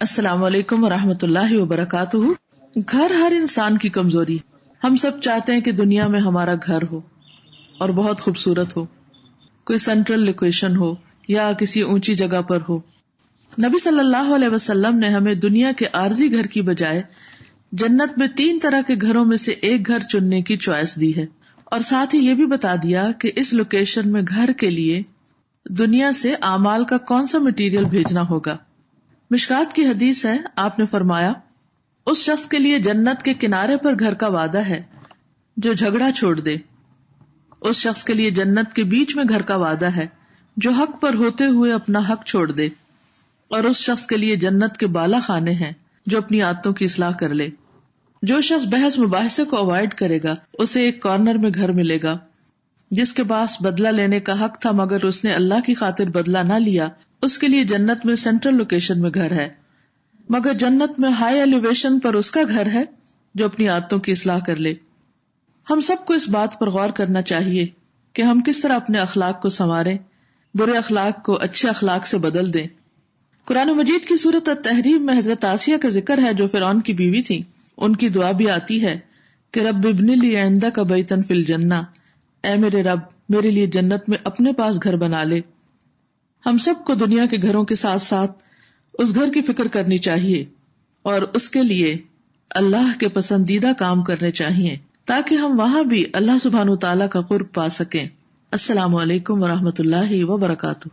السلام علیکم ورحمۃ اللہ وبرکاتہ۔ گھر ہر انسان کی کمزوری۔ ہم سب چاہتے ہیں کہ دنیا میں ہمارا گھر ہو اور بہت خوبصورت ہو، کوئی سینٹرل لوکیشن ہو یا کسی اونچی جگہ پر ہو۔ نبی صلی اللہ علیہ وسلم نے ہمیں دنیا کے عارضی گھر کی بجائے جنت میں 3 طرح کے گھروں میں سے ایک گھر چننے کی چوائس دی ہے، اور ساتھ ہی یہ بھی بتا دیا کہ اس لوکیشن میں گھر کے لیے دنیا سے اعمال کا کون سا مٹیریل بھیجنا ہوگا۔ مشکات کی حدیث ہے، آپ نے فرمایا، اس شخص کے لیے جنت کے کنارے پر گھر کا وعدہ ہے جو جھگڑا چھوڑ دے، اس شخص کے لیے جنت کے بیچ میں گھر کا وعدہ ہے جو حق پر ہوتے ہوئے اپنا حق چھوڑ دے، اور اس شخص کے لیے جنت کے بالا خانے ہیں جو اپنی عادتوں کی اصلاح کر لے۔ جو شخص بحث مباحثے کو اوائڈ کرے گا اسے ایک کارنر میں گھر ملے گا۔ جس کے پاس بدلہ لینے کا حق تھا مگر اس نے اللہ کی خاطر بدلہ نہ لیا، اس کے لیے جنت میں سینٹرل لوکیشن میں گھر ہے، مگر جنت میں ہائی ایلیویشن پر اس کا گھر ہے جو اپنی عادتوں کی اصلاح کر لے۔ ہم سب کو اس بات پر غور کرنا چاہیے کہ ہم کس طرح اپنے اخلاق کو سنواریں، برے اخلاق کو اچھے اخلاق سے بدل دیں۔ قرآن مجید کی سورۃ التحریم میں حضرت آسیہ کا ذکر ہے جو فرعون کی بیوی تھی۔ ان کی دعا بھی آتی ہے کہ رب ابن لی عندک بیتا فی الجنہ، اے میرے رب میرے لیے جنت میں اپنے پاس گھر بنا لے۔ ہم سب کو دنیا کے گھروں کے ساتھ ساتھ اس گھر کی فکر کرنی چاہیے اور اس کے لیے اللہ کے پسندیدہ کام کرنے چاہیے تاکہ ہم وہاں بھی اللہ سبحانہ تعالیٰ کا قرب پا سکیں۔ السلام علیکم ورحمۃ اللہ وبرکاتہ۔